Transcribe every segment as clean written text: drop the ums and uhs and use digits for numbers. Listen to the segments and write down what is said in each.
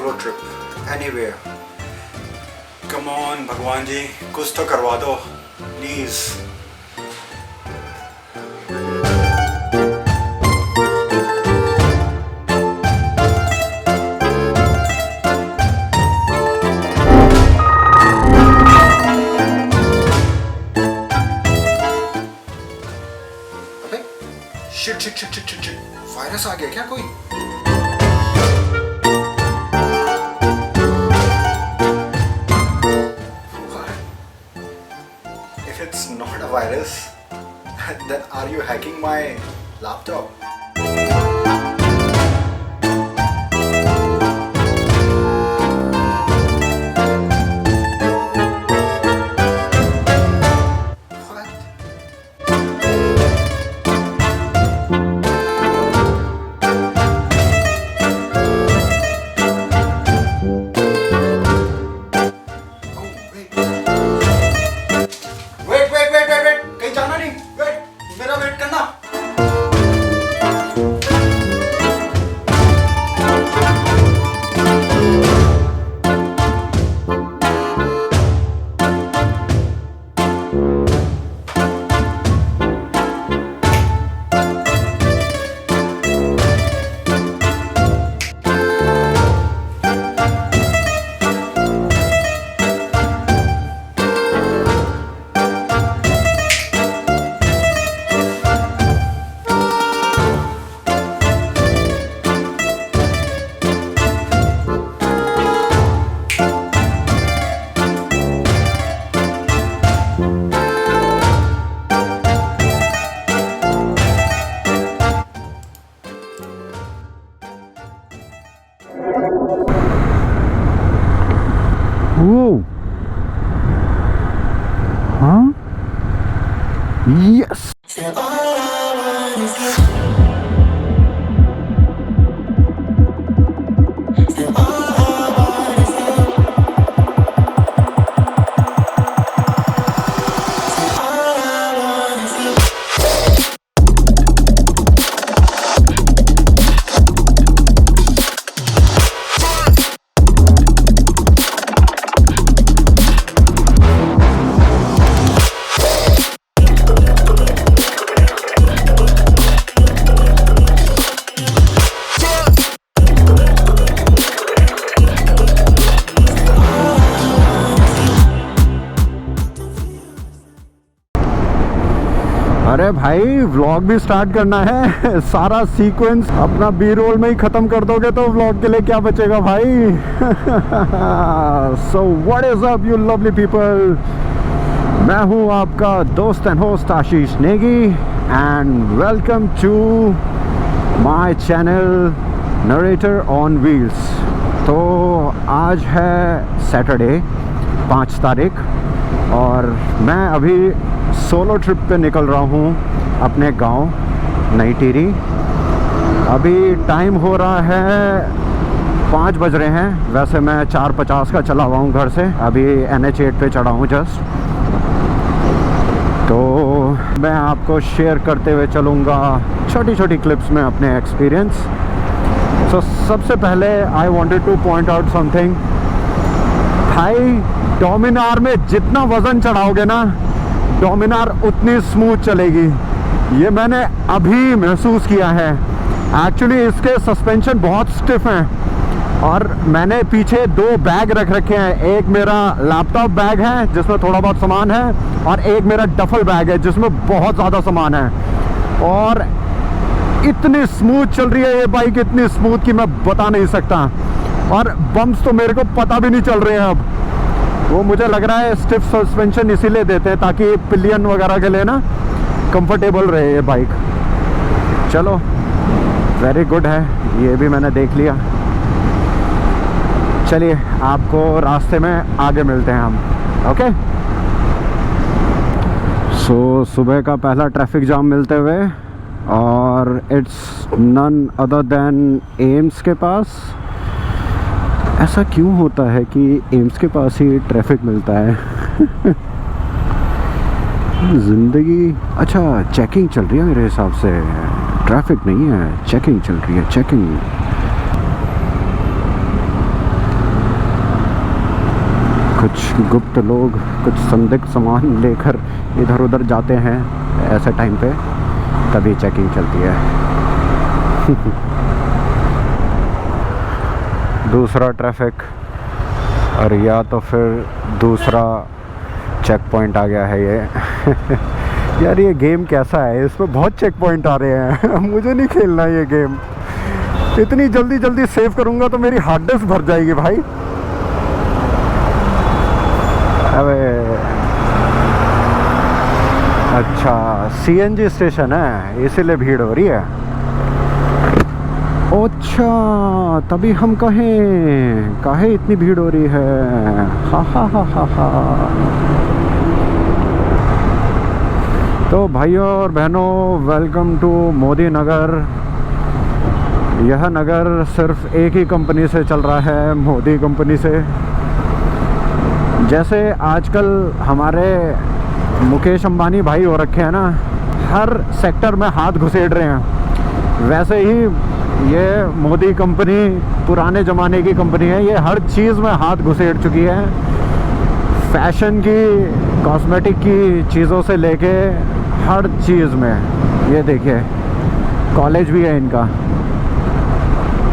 Solo trip anywhere. Come on भगवान जी, कुछ तो करवा दो please. Shit shit shit shit shit, virus आ गया क्या कोई? If it's not a virus, then are you hacking my laptop? Whoa! Huh? Yes! अरे भाई व्लॉग भी स्टार्ट करना है। सारा सीक्वेंस अपना बी रोल में ही खत्म कर दोगे तो व्लॉग के लिए क्या बचेगा भाई। So what is up you lovely people, मैं हूँ आपका दोस्त and host Ashish Negi and welcome to my channel narrator on wheels. तो आज है सैटरडे 5 तारीख और मैं अभी सोलो ट्रिप पे निकल रहा हूँ अपने गांव नई टिहरी। अभी टाइम हो रहा है 5 बज रहे हैं। वैसे मैं 4:50 का चला हुआ हूँ घर से। अभी NH 8 पे चढ़ा हूँ जस्ट। तो मैं आपको शेयर करते हुए चलूँगा छोटी छोटी क्लिप्स में अपने एक्सपीरियंस। सो सबसे पहले I wanted two point out something. भाई डोमिनार में जितना वज़न चढ़ाओगे ना, डोमिनार उतनी स्मूथ चलेगी। ये मैंने अभी महसूस किया है। एक्चुअली इसके सस्पेंशन बहुत स्टिफ हैं और मैंने पीछे 2 बैग रख रखे हैं। एक मेरा लैपटॉप बैग है जिसमें थोड़ा बहुत सामान है और एक मेरा डफल बैग है जिसमें बहुत ज़्यादा सामान है। और इतनी स्मूथ चल रही है ये बाइक, इतनी स्मूथ कि मैं बता नहीं सकता। और बम्प्स तो मेरे को पता भी नहीं चल रहे हैं अब। वो मुझे लग रहा है स्टिफ सस्पेंशन इसीलिए देते हैं ताकि पिलियन वगैरह के लिए ना कंफर्टेबल रहे ये बाइक। चलो वेरी गुड है, ये भी मैंने देख लिया। चलिए आपको रास्ते में आगे मिलते हैं हम। ओके। सो सुबह का पहला ट्रैफिक जाम मिलते हुए और it's none other than AIIMS के पास। ऐसा क्यों होता है कि एम्स के पास ही ट्रैफिक मिलता है? ज़िंदगी। अच्छा चेकिंग चल रही है मेरे हिसाब से, ट्रैफिक नहीं है, चेकिंग चल रही है, चेकिंग। कुछ गुप्त लोग कुछ संदिग्ध सामान लेकर इधर उधर जाते हैं ऐसे टाइम पे, तभी चेकिंग चलती है। दूसरा ट्रैफिक और या तो फिर दूसरा चेक पॉइंट आ गया है ये। यार ये गेम कैसा है, इसमें बहुत चेक पॉइंट आ रहे हैं। मुझे नहीं खेलना ये गेम। इतनी जल्दी जल्दी सेव करूंगा तो मेरी हार्ड डिस्क भर जाएगी भाई। अबे अच्छा, सीएनजी स्टेशन है इसीलिए भीड़ हो रही है। अच्छा तभी हम काहे इतनी भीड़ हो रही है। हा हा हा हा हा। तो भाइयों और बहनों, वेलकम टू मोदी नगर। यह नगर सिर्फ एक ही कंपनी से चल रहा है, मोदी कंपनी से। जैसे आजकल हमारे मुकेश अंबानी भाई हो रखे हैं ना, हर सेक्टर में हाथ घुसेड़ रहे हैं, वैसे ही ये मोदी कंपनी पुराने ज़माने की कंपनी है। ये हर चीज़ में हाथ घुसेड़ चुकी है, फैशन की, कॉस्मेटिक की चीज़ों से लेके हर चीज़ में। ये देखिए कॉलेज भी है इनका,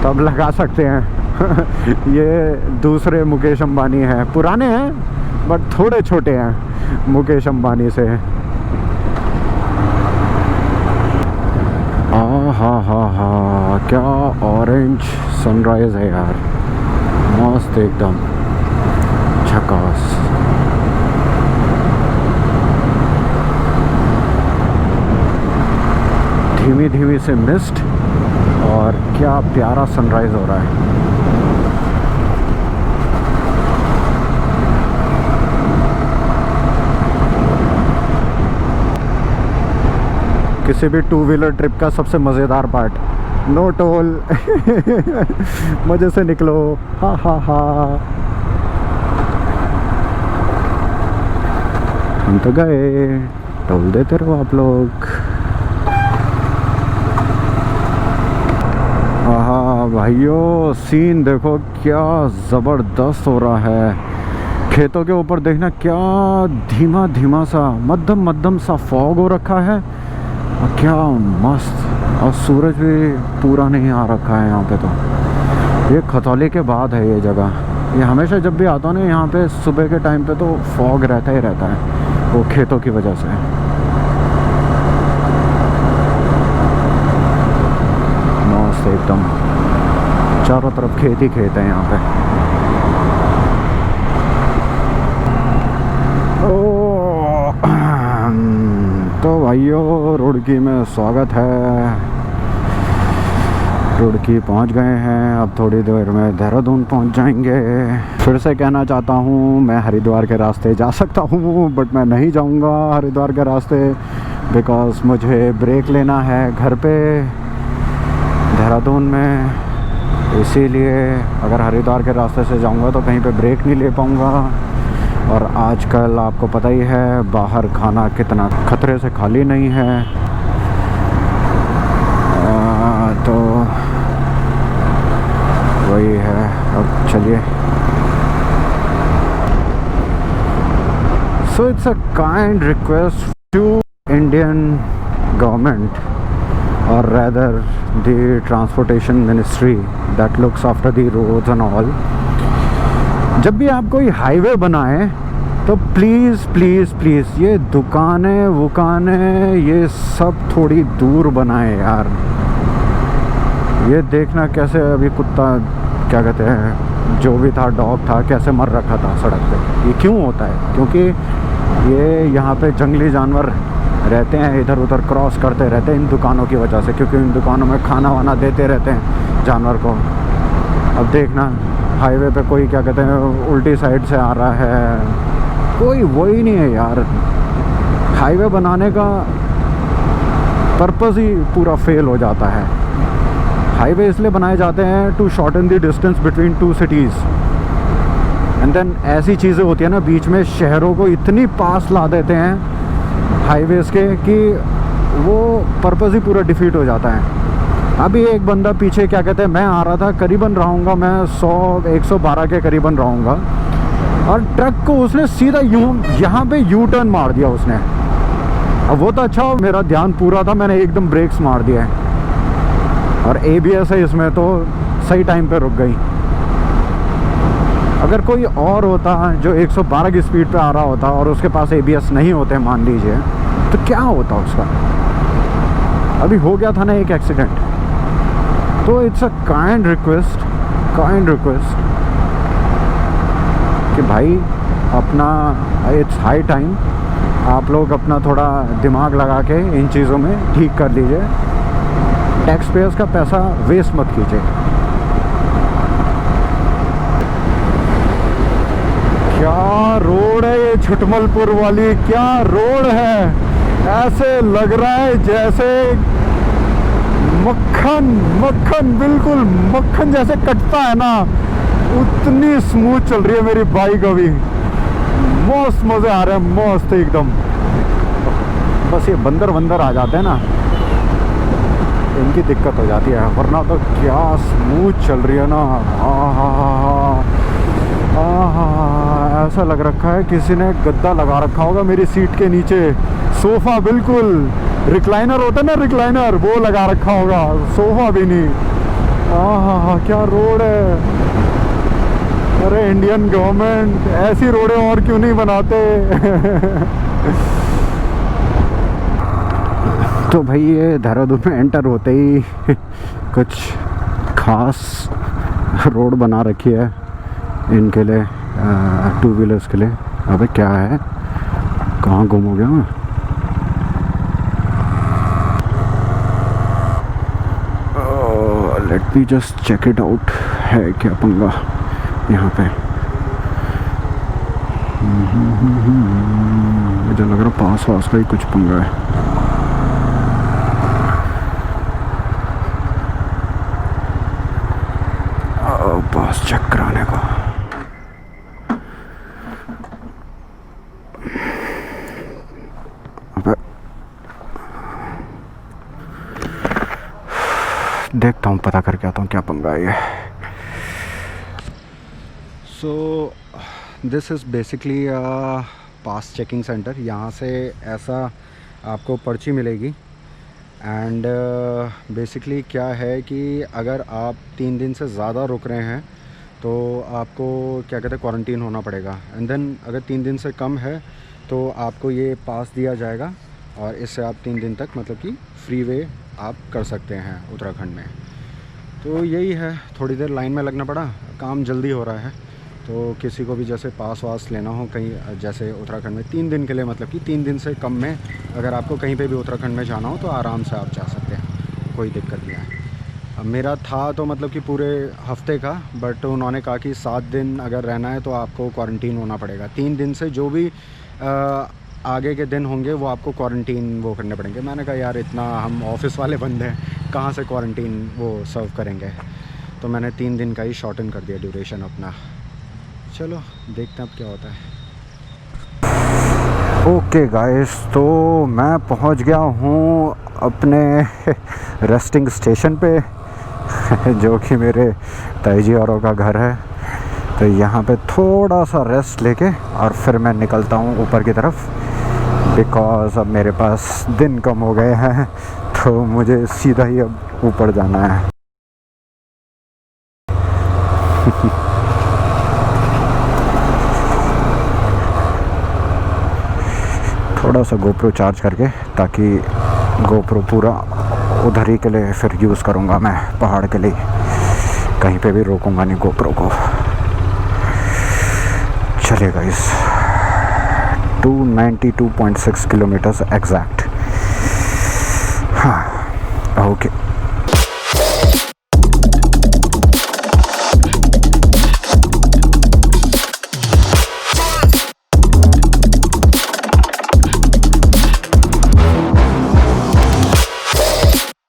तब लगा सकते हैं। ये दूसरे मुकेश अंबानी हैं, पुराने हैं बट थोड़े छोटे हैं मुकेश अंबानी से। हा क्या ऑरेंज सनराइज है यार, मस्त एकदम झकास। धीमी धीमी से मिस्ट और क्या प्यारा सनराइज हो रहा है। किसी भी टू व्हीलर ट्रिप का सबसे मज़ेदार पार्ट, नो टोल। मज़े से निकलो, हा हा हा। हम तो गए, टोल देते रहो आप लोग। हाँ भाइयों, सीन देखो क्या ज़बरदस्त हो रहा है। खेतों के ऊपर देखना क्या धीमा धीमा सा मध्यम मध्यम सा फॉग हो रखा है, और क्या मस्त, और सूरज भी पूरा नहीं आ रखा है यहाँ पे। तो ये खतौली के बाद है ये जगह। ये हमेशा जब भी आता हूँ ना यहाँ पे सुबह के टाइम पे, तो फॉग रहता ही रहता है, वो खेतों की वजह से। मस्त एकदम, चारों तरफ खेत ही खेत है यहाँ पे। तो भाइयों रुड़की में स्वागत है। रुड़की पहुंच गए हैं, अब थोड़ी देर में देहरादून पहुंच जाएंगे। फिर से कहना चाहता हूं, मैं हरिद्वार के रास्ते जा सकता हूं बट मैं नहीं जाऊंगा हरिद्वार के रास्ते, बिकॉज़ मुझे ब्रेक लेना है घर पे देहरादून में। इसीलिए अगर हरिद्वार के रास्ते से जाऊंगा तो कहीं पे ब्रेक नहीं ले पाऊंगा। और आजकल आपको पता ही है बाहर खाना कितना खतरे से खाली नहीं है। तो वही है, अब चलिए। So it's a kind request to Indian government, or rather the transportation ministry that looks after the roads and all, जब भी आप कोई हाईवे बनाए तो प्लीज़ प्लीज़ प्लीज़ ये दुकानें वुकानें ये सब थोड़ी दूर बनाएं यार। ये देखना कैसे अभी कुत्ता, क्या कहते हैं, जो भी था डॉग था, कैसे मर रखा था सड़क पे। ये क्यों होता है? क्योंकि ये यहाँ पे जंगली जानवर रहते हैं, इधर उधर क्रॉस करते रहते हैं इन दुकानों की वजह से, क्योंकि इन दुकानों में खाना वाना देते रहते हैं जानवर को। अब देखना हाईवे पे कोई, क्या कहते हैं, उल्टी साइड से आ रहा है, कोई वही नहीं है यार। हाईवे बनाने का पर्पज़ ही पूरा फेल हो जाता है। हाईवे इसलिए बनाए जाते हैं to shorten the distance between two cities, and then ऐसी चीज़ें होती है ना बीच में, शहरों को इतनी पास ला देते हैं हाईवेज़ के कि वो पर्पज़ ही पूरा डिफीट हो जाता है। अभी एक बंदा पीछे, क्या कहते हैं, मैं आ रहा था, करीबन रहूँगा मैं 100-112 के करीबन रहूँगा, और ट्रक को उसने सीधा यहाँ पे यू टर्न मार दिया उसने। अब वो तो अच्छा, मेरा ध्यान पूरा था, मैंने एकदम ब्रेक्स मार दिया और ABS है इसमें तो सही टाइम पे रुक गई। अगर कोई और होता जो 112 की स्पीड पे आ रहा होता और उसके पास ABS नहीं होते मान लीजिए, तो क्या होता उसका। अभी हो गया था ना एक एक्सीडेंट। तो इट्स अ काइंड रिक्वेस्ट कि भाई अपना, इट्स हाई टाइम आप लोग अपना थोड़ा दिमाग लगा के इन चीज़ों में ठीक कर लीजिए। टैक्स पेयर्स का पैसा वेस्ट मत कीजिए। क्या रोड है ये छुटमलपुर वाली, क्या रोड है। ऐसे लग रहा है जैसे मक्खन बिल्कुल मक्खन जैसे कटता है ना, उतनी स्मूथ चल रही है मेरी बाइक अभी। मस्त मज़े आ रहे हैं, मस्त एकदम। बस ये बंदर आ जाते हैं ना, इनकी दिक्कत हो जाती है, वरना तो क्या स्मूथ चल रही है ना। ऐसा लग रखा है किसी ने गद्दा लगा रखा होगा मेरी सीट के नीचे। सोफ़ा बिल्कुल रिक्लाइनर होता है ना, रिक्लाइनर, वो लगा रखा होगा, सोफ़ा भी नहीं। क्या रोड है। अरे इंडियन गवर्नमेंट ऐसी रोडें और क्यों नहीं बनाते। तो भाई ये देहरादून में एंटर होते ही कुछ खास रोड बना रखी है इनके लिए, 2 व्हीलर्स के लिए। अबे क्या है, कहाँ गुम हो गया मैं। Let me just check it out, है क्या पंगा यहाँ पे। मुझे लग रहा पास का ही कुछ पंगा है। पास चेक कराने को। अबे देखता हूँ, पता करके आता हूँ क्या पंगा है ये। So this is basically pass checking centre. यहाँ से ऐसा आपको पर्ची मिलेगी एंड बेसिकली क्या है कि अगर आप 3 दिन से ज़्यादा रुक रहे हैं तो आपको क्या कहते हैं क्वारंटीन होना पड़ेगा। एंड देन अगर 3 दिन से कम है तो आपको ये पास दिया जाएगा और इससे आप 3 दिन तक मतलब कि फ्री वे आप कर सकते हैं उत्तराखंड में। तो यही है, थोड़ी देर लाइन में लगना पड़ा, काम जल्दी हो रहा है। तो किसी को भी जैसे पास वास लेना हो कहीं, जैसे उत्तराखंड में 3 दिन के लिए, मतलब कि 3 दिन से कम में अगर आपको कहीं पे भी उत्तराखंड में जाना हो तो आराम से आप जा सकते हैं, कोई दिक्कत नहीं है। अब मेरा था तो मतलब कि पूरे हफ्ते का, बट उन्होंने कहा कि 7 दिन अगर रहना है तो आपको क्वारंटीन होना पड़ेगा। 3 दिन से जो भी आगे के दिन होंगे वो आपको क्वारंटीन वो करने पड़ेंगे। मैंने कहा यार इतना हम ऑफिस वाले बंदे हैं, कहाँ से क्वारंटीन वो सर्व करेंगे। तो मैंने 3 दिन का ही शॉर्टन कर दिया ड्यूरेशन अपना। चलो देखते हैं अब क्या होता है। ओके गाइस, तो मैं पहुंच गया हूं अपने रेस्टिंग स्टेशन पे जो कि मेरे ताईजी औरों का घर है। तो यहाँ पे थोड़ा सा रेस्ट लेके और फिर मैं निकलता हूँ ऊपर की तरफ, बिकॉज़ अब मेरे पास दिन कम हो गए हैं तो मुझे सीधा ही अब ऊपर जाना है। थोड़ा सा गोप्रो चार्ज करके, ताकि गोप्रो पूरा उधर ही के लिए फिर यूज़ करूँगा मैं, पहाड़ के लिए कहीं पे भी रोकूँगा नहीं गोप्रो को। चलिएगा इस 292.6 किलोमीटर्स एग्जैक्ट। हाँ ओके।